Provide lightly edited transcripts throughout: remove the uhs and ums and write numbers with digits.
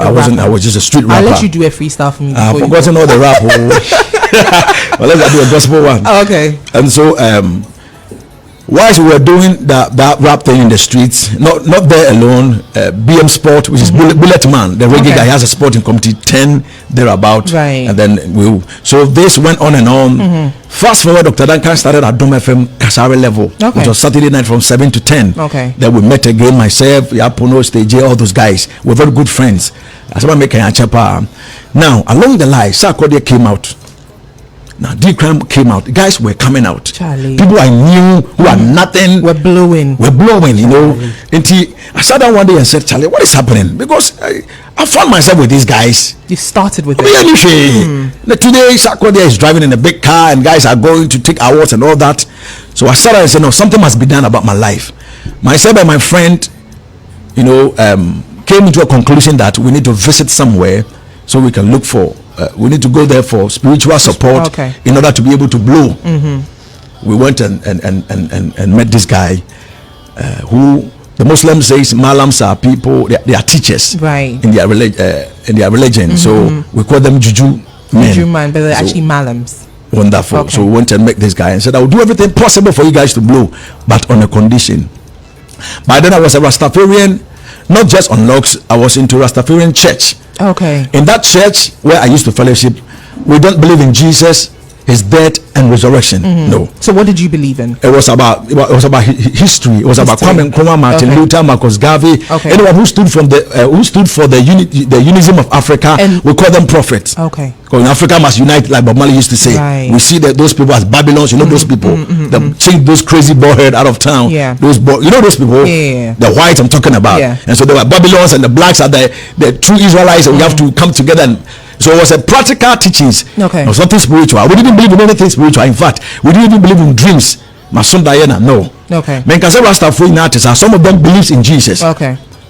I wasn't. I was just a street rapper. I'll let you do a freestyle for me. I've forgotten all the rap. Well, let's do a gospel one. Oh, okay. And so, whilst we were doing that rap thing in the streets, not there alone, BM Sport, which is Bullet Man, the reggae guy, has a sporting committee, 10 thereabout. Right. And then so this went on and on. Fast forward, Dr. Duncan started at Dome FM Kasare level, which was Saturday night from 7 to 10. Okay. Then we met again, myself, Yapono, Stage, all those guys. We're very good friends. Now, along the line, Sarkodie came out. Now, D-Crime came out. Guys were coming out. Charlie. People I knew who had nothing. We're blowing, you know. And I sat down one day and said, Charlie, what is happening? Because I found myself with these guys. You started with it. Today, Sarkodie is driving in a big car and guys are going to take awards and all that. So I sat down and said, no, something must be done about my life. Myself and my friend, you know, came into a conclusion that we need to visit somewhere so we can look for we need to go there for spiritual support in order to be able to blow. We went and met this guy who the Muslims says Malams are people, they are teachers in their religion. So we call them Juju men. But they're actually Malams. Wonderful. So we went and met this guy and said, I will do everything possible for you guys to blow, but on a condition. By then I was a Rastafarian, not just on locks, I was into Rastafarian church. In that church where I used to fellowship, we don't believe in Jesus, his death and resurrection. No. So what did you believe in? It was about history. It was about Kwame Nkrumah, Martin Luther, Marcus Garvey, anyone who stood for the unism of Africa. And we call them prophets. Because in Africa must unite, like Bob Marley used to say. We see that those people as Babylons. You know those people that chased those crazy ballhead out of town. Those you know those people. The white I'm talking about. And so they were Babylons, and the blacks are the true Israelites, and we have to come together. And so it was a practical teachings. It was nothing spiritual. We didn't believe in anything spiritual. In fact, we didn't even believe in dreams. Masun Diana, no. Men can say Rastafarian artists, some of them believes in Jesus.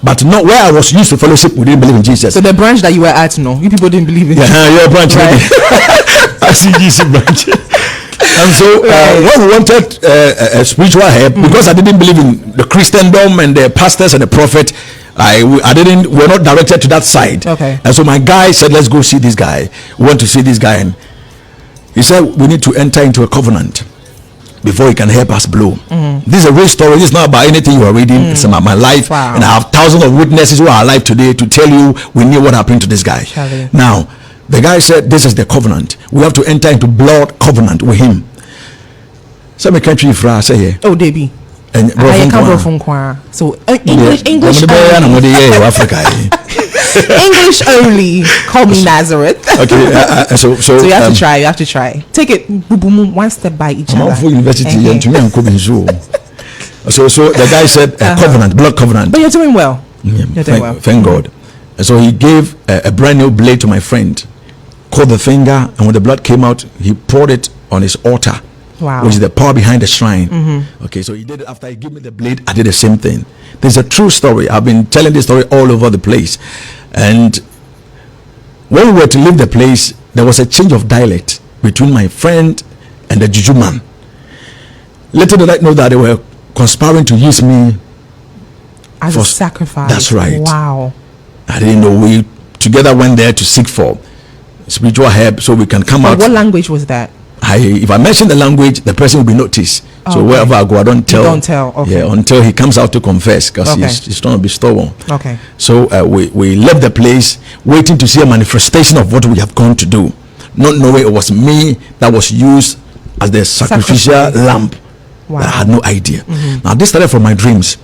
But not where I was used to fellowship, we didn't believe in Jesus. So the branch that you were at, no, you people didn't believe in Jesus. Your branch, right? I see Jesus branch. And so when we wanted a spiritual help, because I didn't believe in the Christendom and the pastors and the prophet, we're not directed to that side. And so my guy said, let's go see this guy. We went to see this guy, and he said we need to enter into a covenant before he can help us blow. This is a real story. This is not about anything you are reading. It's about my life. And I have thousands of witnesses who are alive today to tell you we knew what happened to this guy. Now the guy said, this is the covenant. We have to enter into blood covenant with him. So my country fra say, oh Debbie. And so English Africa. English only. Call me Nazareth. So you have to try. Take it one step by each other. University so the guy said covenant, blood covenant. But you're doing well. You're doing well. Thank God. And so he gave a brand new blade to my friend, called the finger, and when the blood came out, he poured it on his altar. Which is the power behind the shrine. Okay, so he did it after he gave me the blade. I did the same thing. There's a true story. I've been telling this story all over the place. And when we were to leave the place, there was a change of dialect between my friend and the Juju man. Little did I know that they were conspiring to use me as a sacrifice. That's right. Wow. I didn't know. We together went there to seek for spiritual help so we can come out. What language was that? If I mention the language, the person will be noticed. So wherever I go, I don't tell. You don't tell. Yeah, until he comes out to confess, because he's trying to be stubborn. So we left the place waiting to see a manifestation of what we have gone to do, not knowing it was me that was used as the sacrificial lamb. I had no idea. Now this started from my dreams.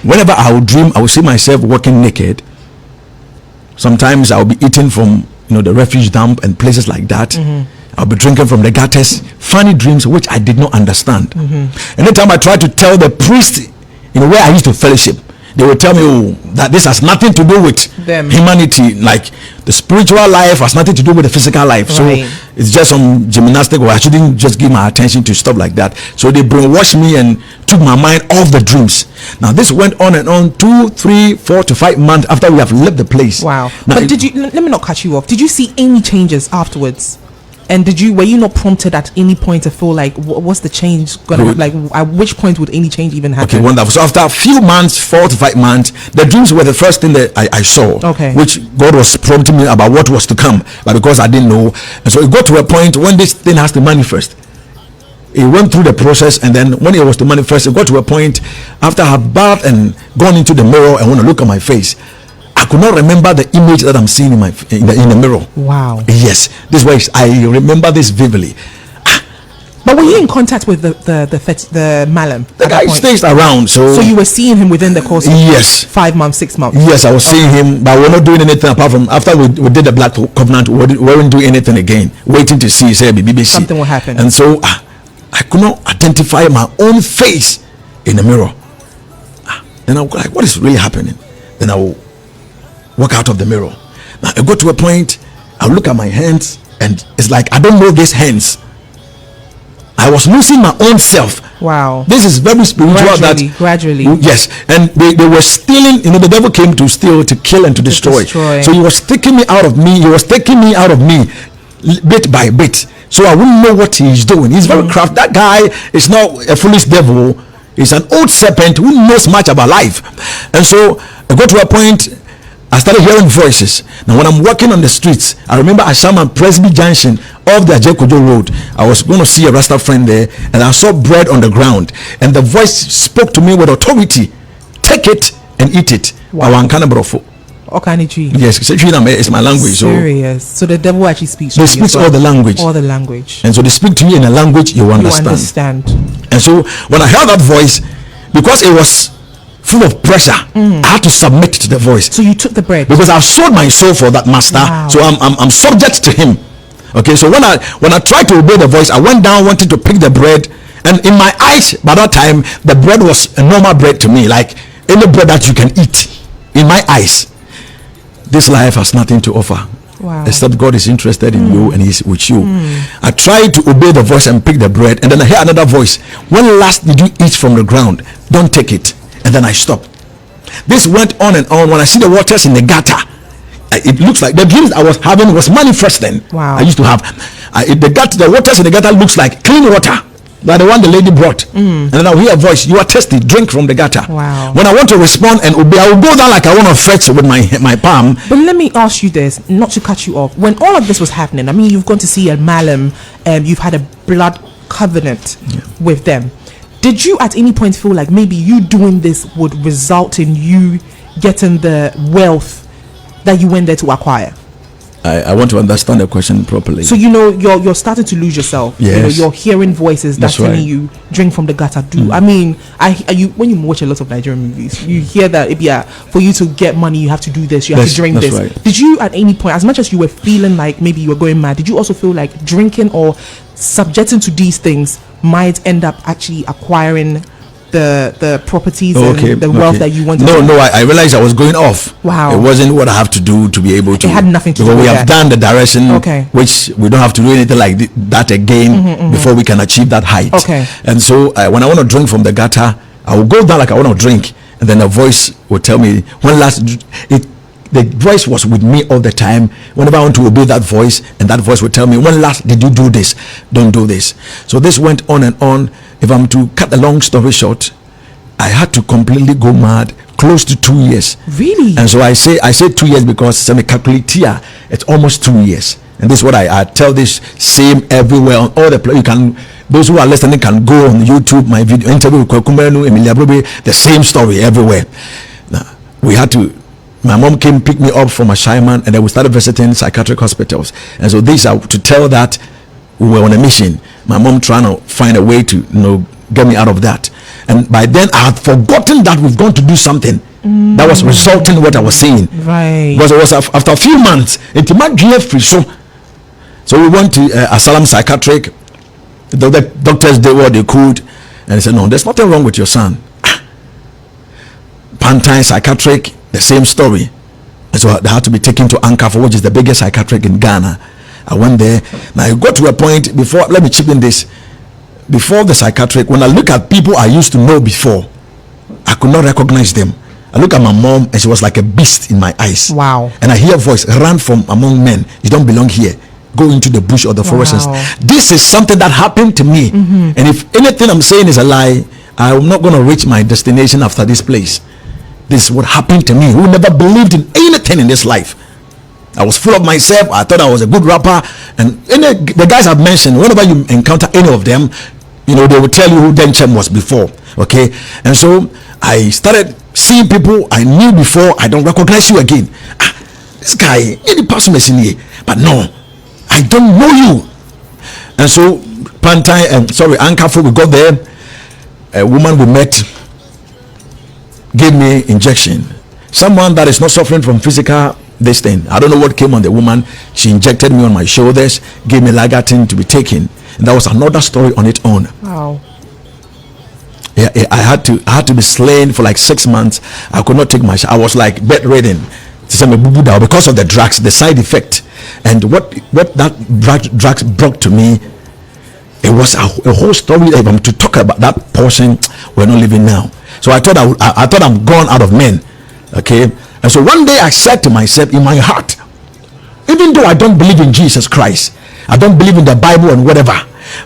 Whenever I would dream, I would see myself walking naked. Sometimes I would be eating from the refuge dump and places like that. I'll be drinking from the gutters. Funny dreams which I did not understand. Anytime I try to tell the priest where I used to fellowship, they will tell me that this has nothing to do with humanity, like the spiritual life has nothing to do with the physical life. So it's just some gymnastic, or I shouldn't just give my attention to stuff like that. So they brainwashed me and took my mind off the dreams. Now this went on and on 2, 3, 4 to 5 months after we have left the place. Wow. Now, but let me not cut you off. Did you see any changes afterwards? And were you not prompted at any point to feel like what's the change gonna happen? Like at which point would any change even happen? Okay, wonderful. So after a few months, 4 to 5 months, the dreams were the first thing that I saw. Okay. Which God was prompting me about what was to come, but because I didn't know, and so it got to a point when this thing has to manifest. It went through the process, and then when it was to manifest, it got to a point after I had bathed and gone into the mirror and want to look at my face. I could not remember the image that I'm seeing in the mirror. Wow. Yes, this was, I remember this vividly. But were you in contact with the Malam? The guy stays around, so you were seeing him within the course of 5 months, 6 months. Yes, I was seeing him, but we're not doing anything apart from after we did the Black Covenant. We weren't doing anything again, waiting to see BBC something will happen. And so I could not identify my own face in the mirror. Then I was like, what is really happening? Then I will walk out of the mirror. Now I go to a point, I look at my hands, and it's like I don't know these hands. I was losing my own self. Wow. This is very spiritual. Gradually. Yes. And they were stealing, the devil came to steal, to kill, and to destroy. So he was taking me out of me. He was taking me out of me bit by bit. So I wouldn't know what he's doing. He's very crafty. That guy is not a foolish devil. He's an old serpent who knows much about life. And so I got to a point, I started hearing voices. Now when I'm walking on the streets, I remember Ashama Presby Junction off the Ajekojo Road. I was going to see a Rasta friend there, and I saw bread on the ground, and the voice spoke to me with authority. Take it and eat it. Wow. Yes, it's my language. Serious. So the devil actually speaks to you. They speak all the language. All the language. And so they speak to you in a language you understand. And so when I heard that voice, because it was full of pressure, I had to submit to the voice. So you took the bread because I've sold my soul for that master. Wow. So I'm subject to him. Okay, so when I tried to obey the voice, I went down wanting to pick the bread, and in my eyes by that time the bread was a normal bread to me, like any bread that you can eat. In my eyes, this life has nothing to offer. Wow. Except God is interested in you and He's with you. I tried to obey the voice and pick the bread, and then I hear another voice. When last did you eat from the ground? Don't take it. And then I stopped. This went on and on. When I see the waters in the gutter, it looks like the dreams I was having was manifesting. Wow. I used to have the waters in the gutter looks like clean water, like the one the lady brought. And then I'll hear a voice, you are thirsty, drink from the gutter. Wow. When I want to respond and obey, I will go down like I want to fetch with my palm. But let me ask you this, not to cut you off. When all of this was happening, I mean, you've gone to see a Malam, you've had a blood covenant with them. Did you at any point feel like maybe you doing this would result in you getting the wealth that you went there to acquire? I want to understand the question properly. So you're starting to lose yourself. Yes. You're hearing voices that's telling you drink from the gutter. I mean, when you watch a lot of Nigerian movies, you hear that for you to get money you have to do this, you have to drink this. Right. Did you at any point, as much as you were feeling like maybe you were going mad, did you also feel like drinking or subjecting to these things might end up actually acquiring the properties and the wealth that you wanted? No, I realized I was going off. Wow. It wasn't what I have to do to be able to. It had nothing to do with we have done the direction, which we don't have to do anything like that again before we can achieve that height. Okay. And so when I want to drink from the gutter, I will go down like I want to drink, and then a voice will tell me when last the voice was with me all the time. Whenever I want to obey that voice, and that voice would tell me, when last did you do this? Don't do this. So this went on and on. If I'm to cut the long story short, I had to completely go mad close to 2 years. Really? And so I say 2 years because it's almost 2 years. And this is what I tell this same everywhere on all the those who are listening can go on YouTube, my video interview with Kwakumenu, Emilia Brobe, the same story everywhere. Now, my mom came pick me up from Ashaiman, and then we started visiting psychiatric hospitals. And so these are to tell that we were on a mission. My mom trying to find a way to get me out of that. And by then I had forgotten that we've gone to do something that was resulting in what I was saying. Right. Because it was after a few months, so we went to Asalam Psychiatric. The doctors did what they could, and they said, no, there's nothing wrong with your son. Pantine Psychiatric, the same story. And so they had to be taken to Ankafor, which is the biggest psychiatric in Ghana. I went there. Now I got to a point before, let me chip in this. Before the psychiatric, when I look at people I used to know before, I could not recognize them. I look at my mom and she was like a beast in my eyes. Wow. And I hear a voice, run from among men. You don't belong here. go into the bush or the forest. This is something that happened to me. And if anything I'm saying is a lie, I'm not going to reach my destination after this place. This is what happened to me, who never believed in anything in this life. I was full of myself. I thought I was a good rapper. And the guys I've mentioned, whenever you encounter any of them, they will tell you who Denchem was before. Okay? And so I started seeing people I knew before. I don't recognize you again. This guy, any person is in here. But no, I don't know you. And so, Ankafu, we got there. A woman we met gave me injection. Someone that is not suffering from physical this thing. I don't know what came on the woman. She injected me on my shoulders, gave me Lagatin to be taken. And that was another story on its own. Wow. Yeah, I had to be slain for like 6 months. I could not take my I was like bedridden because of the drugs, the side effect. And what that drugs brought to me, it was a whole story. If I'm to talk about that portion, we're not living now. So I thought I'm gone out of men. Okay. And so one day I said to myself in my heart, even though I don't believe in Jesus Christ, I don't believe in the Bible and whatever,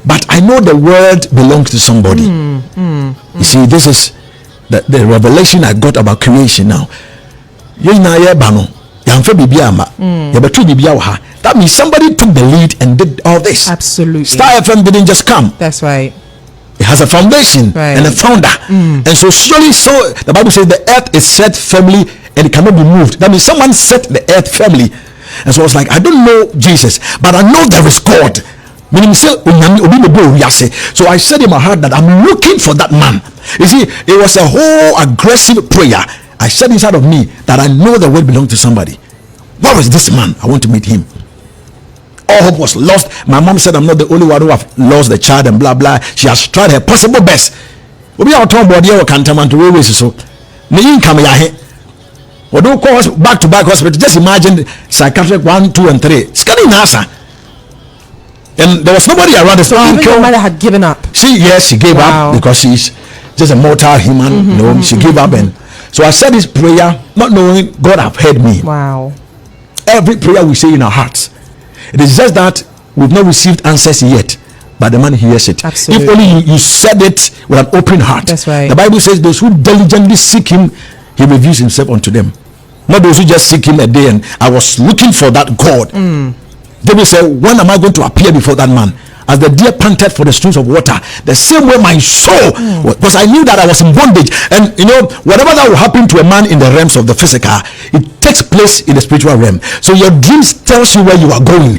but I know the word belongs to somebody. You see, this is the revelation I got about creation now. That means somebody took the lead and did all this. Absolutely. Star FM didn't just come. That's right. It has a foundation and a founder. And so surely, so the Bible says the earth is set firmly and it cannot be moved. That means someone set the earth firmly. And so I was like, I don't know Jesus, but I know there is God. So I said in my heart that I'm looking for that man. You see, it was a whole aggressive prayer. I said inside of me that I know the word belongs to somebody. What was this man? I want to meet him. All hope was lost. My mom said I'm not the only one who have lost the child and blah blah. She has tried her possible best. We are talking about here can't to railways so. We don't call back to back hospital. Just imagine psychiatric 1, 2, and 3. Scanning NASA. And there was nobody around. So even your mother had given up. She gave up because she's just a mortal human. She gave up, and so I said this prayer, not knowing God have heard me. Wow. Every prayer we say in our hearts, it is just that we've not received answers yet, but the man hears it. Absolutely. If only you said it with an open heart. That's right. The Bible says those who diligently seek him, he reveals himself unto them. Not those who just seek him a day. And I was looking for that God. David said, when am I going to appear before that man? As the deer panted for the streams of water, the same way my soul, because I knew that I was in bondage. And whatever that will happen to a man in the realms of the physical, it takes place in the spiritual realm. So your dreams tells you where you are going.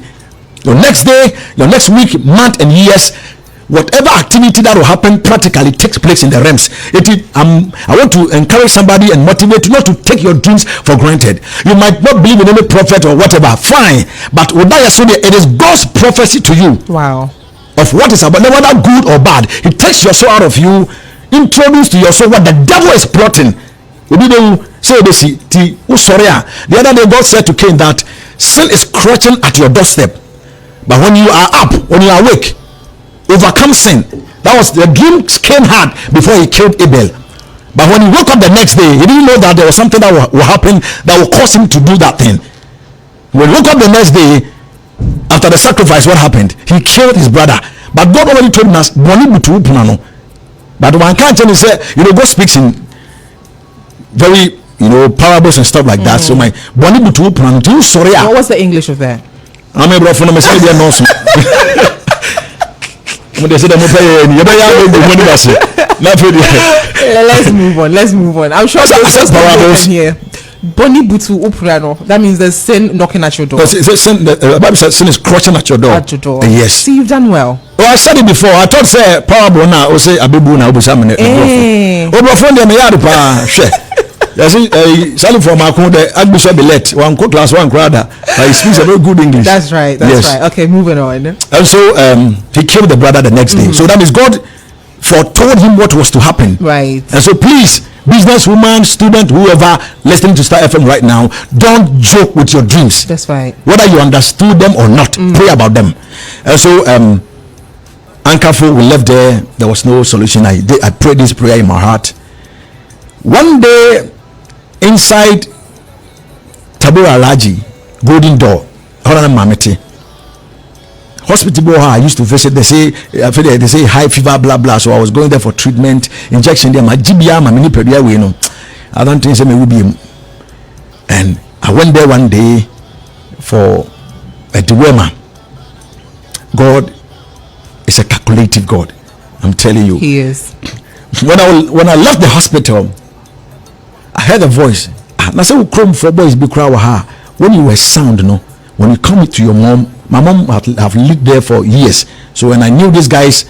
Your next day, your next week, month, and years, whatever activity that will happen practically takes place in the realms. I want to encourage somebody and motivate you not to take your dreams for granted. You might not believe in any prophet or whatever, fine, but it is God's prophecy to you. Wow. Of what is about, whether good or bad. He takes your soul out of you, introduce to your soul what the devil is plotting. The other day God said to Cain that sin is crouching at your doorstep, but when you are up, when you are awake, overcome sin. That was the dream Cain had before he killed Abel. But when he woke up the next day, he didn't know that there was something that will happen that will cause him to do that thing. When he woke up the next day, after the sacrifice, what happened? He killed his brother. But God already told us, but one can't tell me, say, God speaks in very, parables and stuff like that. So my sorry. What was the English of that? I'm able to Let's move on. I'm sure there's parables here. Boni butu uprano. That means there's sin knocking at your door. The Bible says sin is crouching at your door. At your door. Yes. See, you've done well. I said it before. I thought say parable now. I say abibu na obusamene. Obrofon dem ya pa hwe. Salim from the Archbishop elect. One class one crowder. He speaks a very good English. That's right. That's right. Okay, moving on. And so he killed the brother the next day. So that means God foretold him what was to happen. Right. And so please, businesswoman, student, whoever listening to Star FM right now, don't joke with your dreams. That's right. Whether you understood them or not, pray about them. And so Ankafu, we left there. There was no solution. I prayed this prayer in my heart. One day, inside Tabura Alaji, Golden Door, Mameti, hospital I used to visit, they say high fever, blah blah. So I was going there for treatment, injection there. My GBR, my mini pedia, we know. I don't think me will be. And I went there one day for a dilemma. God is a calculative God. I'm telling you. He is. When I left the hospital, I heard a voice. I said, "Chrome for boys be crowd." When you were sound, when you come to your mom, my mom have lived there for years. So when I knew these guys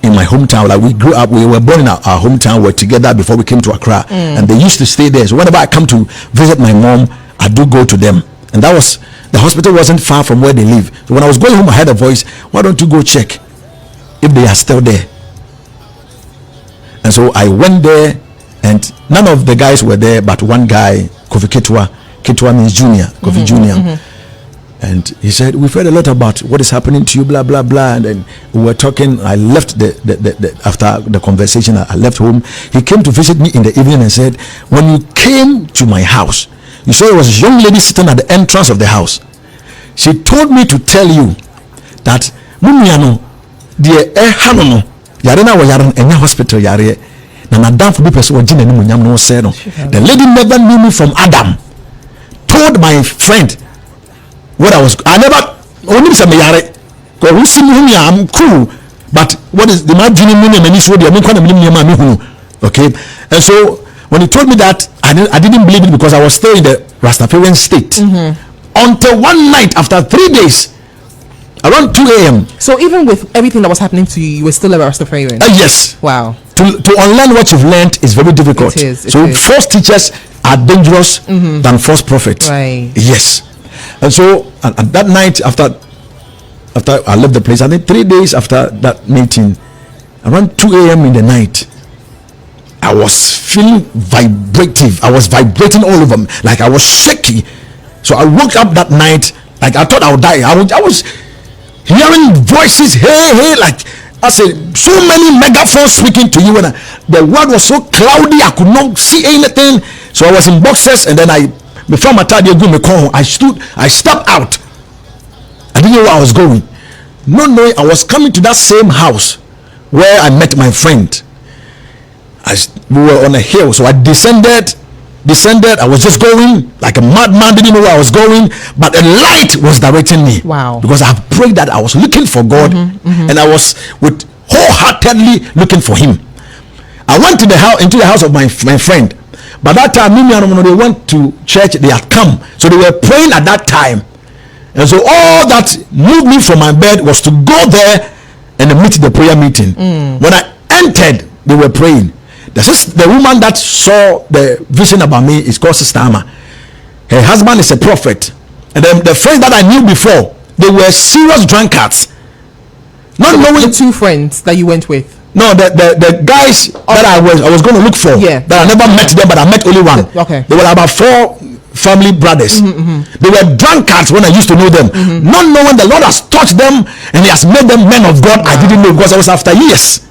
in my hometown, like we grew up, we were born in our hometown, we were together before we came to Accra, and they used to stay there. So whenever I come to visit my mom, I do go to them, and that was the hospital wasn't far from where they live. So when I was going home, I heard a voice. Why don't you go check if they are still there? And so I went there, and none of the guys were there, but one guy, Kofi Ketua. Ketua means junior, Kofi Junior. And he said, we've heard a lot about what is happening to you, blah blah blah. And then we were talking. I left after the conversation, I left home. He came to visit me in the evening and said, when you came to my house, you saw there was a young lady sitting at the entrance of the house. She told me to tell you that Mumiano, the Hanono, Yarena was Yaran in hospital Yare. The lady never knew me from Adam. Told my friend what I never only some yare. I'm cool, but what is the margin okay? And so when he told me that, I didn't believe it because I was still in the Rastafarian state until one night after 3 days around 2 a.m. So even with everything that was happening to you, you were still a Rastafarian? Yes. Wow. To unlearn what you've learned is very difficult. It is. False teachers are dangerous than false prophets. Right. Yes. And so and that night after I left the place, I think 3 days after that meeting, around 2 a.m. in the night, I was feeling vibrative. I was vibrating all over me, like I was shaky. So I woke up that night like I thought I would die. I was hearing voices, hey, like I said, so many megaphones speaking to you, and the world was so cloudy I could not see anything. So I was in boxers, and then before my time I stepped out. I didn't know where I was going, not knowing I was coming to that same house where I met my friend. We were on a hill, so I descended. I was just going like a madman, didn't know where I was going, but a light was directing me. Wow. Because I prayed that I was looking for God, and I was wholeheartedly looking for him. I went to into the house of my friend. By that time, they went to church, they had come, so they were praying at that time. And so all that moved me from my bed was to go there and meet the prayer meeting. When I entered, they were praying. The woman that saw the vision about me is called Sister Ama. Her husband is a prophet, and then the friends that I knew before, they were serious drunkards. Not knowing the two friends that you went with. No, the guys that I was going to look for. Yeah. That I never met them, but I met only one. Okay. They were about 4 family brothers. They were drunkards when I used to know them. Not knowing the Lord has touched them and He has made them men of God. Wow. I didn't know because I was after years.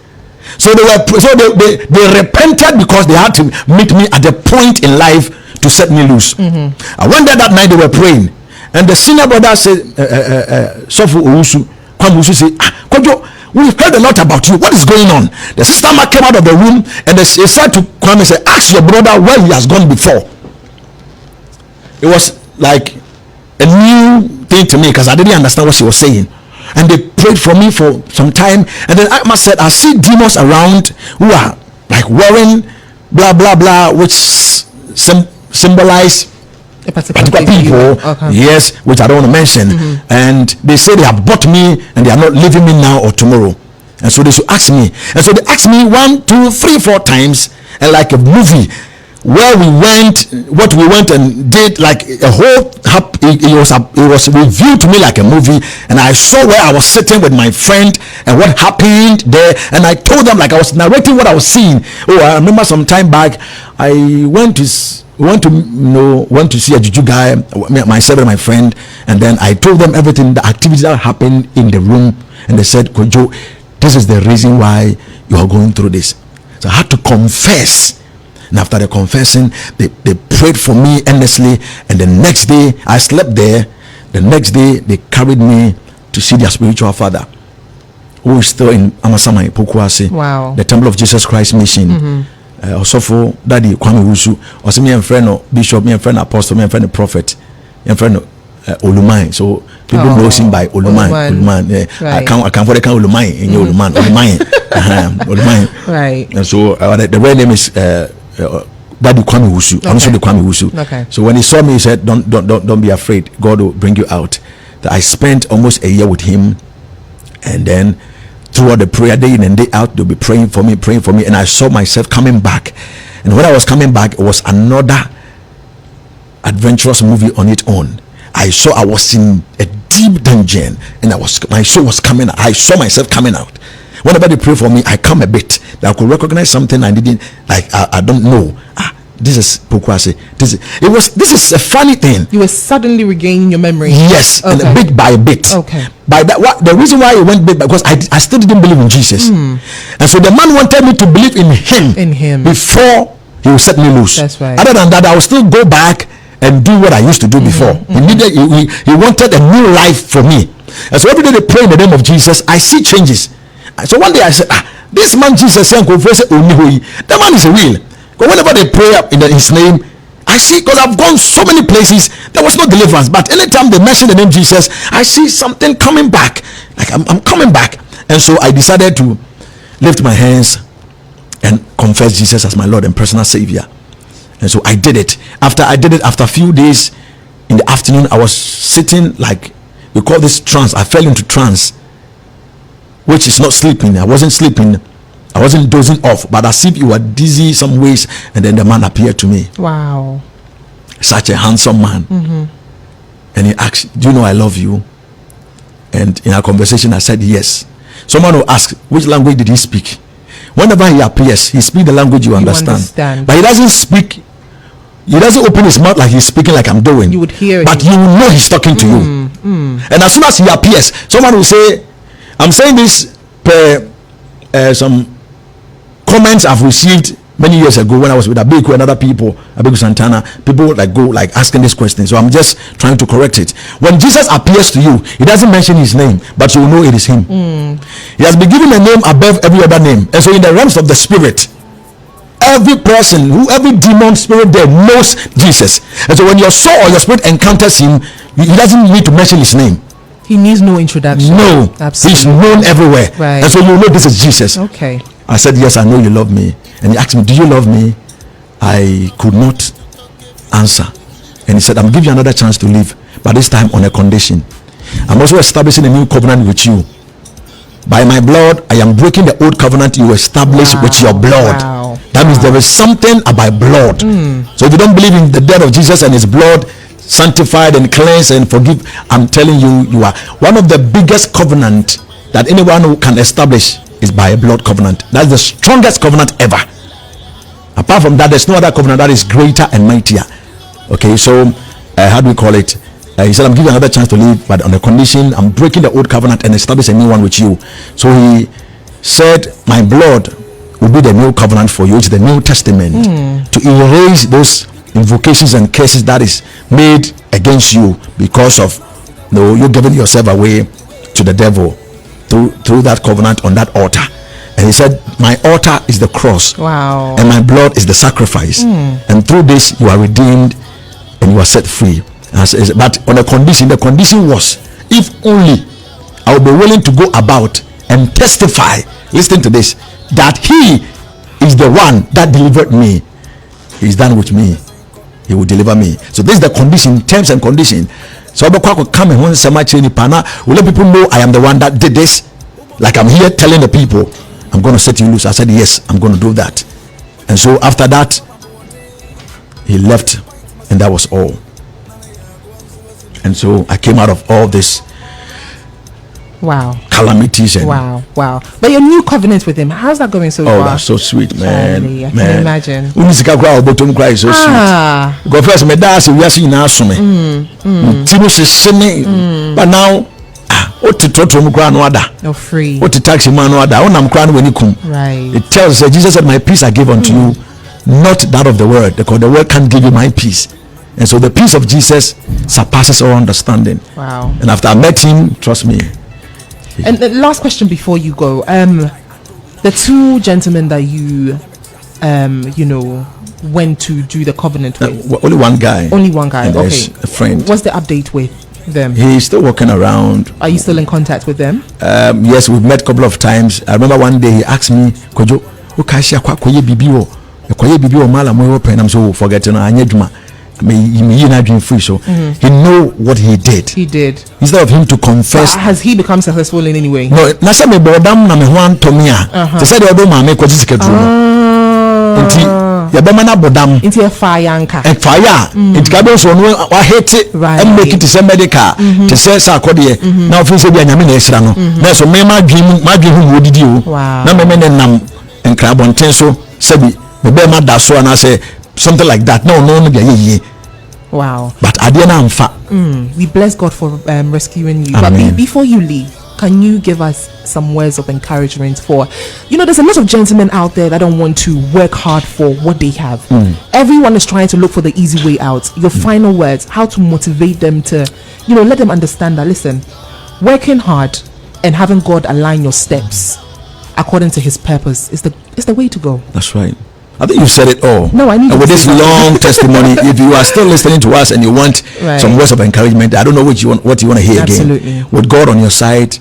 So they repented because they had to meet me at the point in life to set me loose. I went there that night, they were praying, and the senior brother said, Sofu Owusu, Kwamusu said, Kojo, we've heard a lot about you. What is going on? The sister came out of the room and they said to Kwame, say, ask your brother where he has gone before. It was like a new thing to me because I didn't understand what she was saying. And they prayed for me for some time, and then Akma said, I see demons around who are like wearing blah blah blah, which symbolize particular people. Okay. Yes, which I don't want to mention. And they say they have bought me and they are not leaving me now or tomorrow. And so they should ask me. And so they asked me 1, 2, 3, 4 times, and like a movie where we went and did, like a whole it was reviewed to me like a movie, and I saw where I was sitting with my friend and what happened there, and I told them like I was narrating what I was seeing. I remember some time back I went to see a Juju guy, myself and my friend, and then I told them everything, the activities that happened in the room, and they said, Kojo, this is the reason why you are going through this. So I had to confess. And after the confessing, they prayed for me endlessly. And the next day, I slept there. The next day, they carried me to see their spiritual father, who is still in Amasamai, Pokuase, the Temple of Jesus Christ Mission. Also for Daddy Kwame Wusu, also me and friend or Bishop, me and friend Apostle, me and friend Prophet, me and friend Olumai. So people know him by Olumai. Yeah. Right. I can't for the kind Olumai in your Olumai. Right. And so the real name is Daddy Kwame Wusu. Okay. I'm also the Kwame Wusu. Okay. So when he saw me, he said, "Don't be afraid. God will bring you out." I spent almost a year with him, and then throughout the prayer, day in and day out, they'll be praying for me, and I saw myself coming back. And when I was coming back, it was another adventurous movie on its own. I saw I was in a deep dungeon, and my soul was coming out. I saw myself coming out. Whenever they pray for me, I come a bit. I could recognize something I didn't like. I don't know. This is Pokwase. This is a funny thing. You were suddenly regaining your memory. Yes, okay. And bit by bit. Okay. By that, the reason why it went bit because I still didn't believe in Jesus, and so the man wanted me to believe in him before he would set me loose. That's right. Other than that, I will still go back and do what I used to do before. He wanted a new life for me, and so every day they pray in the name of Jesus, I see changes. So one day I said, this man Jesus, the man is real. But whenever they pray up in his name, I see, because I've gone so many places, there was no deliverance. But anytime they mention the name Jesus, I see something coming back. Like I'm coming back. And so I decided to lift my hands and confess Jesus as my Lord and personal Savior. And so I did it. After a few days in the afternoon, I was sitting like, we call this trance. I fell into trance, which is not sleeping. I wasn't sleeping. I wasn't dozing off, but as if you were dizzy some ways, and then the man appeared to me. Wow. Such a handsome man. And he asked, "Do you know I love you?" And in our conversation, I said yes. Someone will ask, which language did he speak? Whenever he appears, he speaks the language you understand. But he doesn't speak, he doesn't open his mouth like he's speaking like I'm doing. You would hear but you will know he's talking to you. And as soon as he appears, someone will say, I'm saying this per some comments I've received many years ago when I was with Abeku and other people, Abeku Santana, people go asking this question. So I'm just trying to correct it. When Jesus appears to you, he doesn't mention his name, but you will know it is him. He has been given a name above every other name. And so in the realms of the spirit, every person, every demon spirit there knows Jesus. And so when your soul or your spirit encounters him, he doesn't need to mention his name. He needs no introduction. No, absolutely. He's known everywhere. Right. And so you know this is Jesus. Okay. I said, yes, I know you love me. And he asked me, do you love me? I could not answer. And he said, I'm giving you another chance to live, but this time on a condition. I'm also establishing a new covenant with you. By my blood, I am breaking the old covenant you established with your blood. That means there is something about blood. So if you don't believe in the death of Jesus and his blood, sanctified and cleansed and forgive, I'm telling you, you are one of the biggest covenant that anyone who can establish is by a blood covenant. That's the strongest covenant ever. Apart from that, there's no other covenant that is greater and mightier. Okay, so how do we call it? He said, I'm giving you another chance to live, but on the condition I'm breaking the old covenant and establish a new one with you. So he said, my blood will be the new covenant for you. It's the New Testament to erase those invocations and curses that is made against you because of you giving yourself away to the devil through that covenant on that altar. And he said, my altar is the cross. Wow. And my blood is the sacrifice. And through this you are redeemed and you are set free. But on a condition, the condition was, if only I will be willing to go about and testify, listen to this, that he is the one that delivered me. He's done with me, he will deliver me. So this is the condition, terms and condition. So I'm going to come and will let people know I am the one that did this. Like I'm here telling the people, I'm going to set you loose. I said, yes, I'm going to do that. And so after that, he left, and that was all. And so I came out of all this calamities and but your new covenant with him, how's that going so far? Oh, that's so sweet, man. I can imagine. It's so sweet. Go first, my dad said we are seeing now so but now what to talk to no free. What to taxi man when you come. Right. It tells Jesus said, my peace I give unto you, not that of the world, because the world can't give you my peace. And so the peace of Jesus surpasses all understanding. Wow. And after I met him, trust me, And the last question before you go, the two gentlemen that you went to do the covenant with. Only one guy. Okay. A friend. What's the update with them? He's still walking around. Are you still in contact with them? Yes, we've met a couple of times. I remember one day he asked me, Kojo, koye bibi o mala mo open. I'm so forgetting anyeduma. So he know what he did. Instead of him to confess. Has he become successful in any way? No, nasa me bodam na me huan tomia. They said they do mame kwa jisike drumo. Inti ya bema na bodam. Inti fire anka. And fire. Inti kabe so no wa hate and make it is medical. To say sa kodie. Now fi se bia nyame na esra no. Na so me ma dwen hu odidi o. Na me nam enkra bonten so sebi me be ma da so na say something like that. No ye. Wow. But Adiana we bless God for rescuing you. Amen. But before you leave, can you give us some words of encouragement for, there's a lot of gentlemen out there that don't want to work hard for what they have. Everyone is trying to look for the easy way out. Your final words, how to motivate them to, let them understand that, listen, working hard and having God align your steps according to his purpose is the way to go. That's right. I think you've said it all. No, I need with this long testimony. If you are still listening to us and you want some words of encouragement, I don't know what you want to hear again. With God on your side,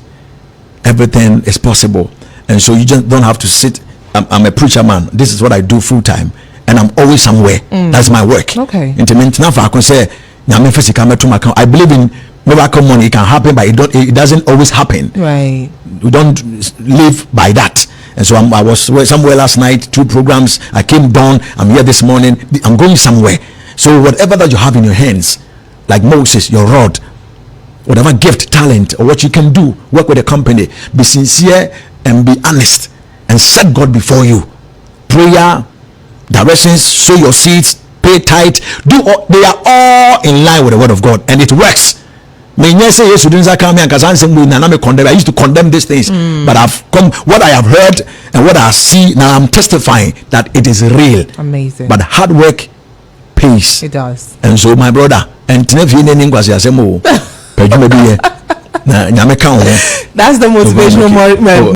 everything is possible. And so you just don't have to sit. I'm a preacher man. This is what I do full time, and I'm always somewhere. That's my work. Okay. I believe in miracle money. It can happen, but it doesn't always happen. Right. We don't live by that. And so I was somewhere last night, 2 programs. I came down. I'm here this morning. I'm going somewhere. So whatever that you have in your hands, like Moses, your rod, whatever gift, talent, or what you can do, work with a company. Be sincere and be honest, and set God before you. Prayer, directions, sow your seeds, pay tithe. They are all in line with the word of God, and it works. I used to condemn these things, but what I have heard and what I see now, I'm testifying that it is real. Amazing. But hard work pays. It does. And so my brother, and that's the motivational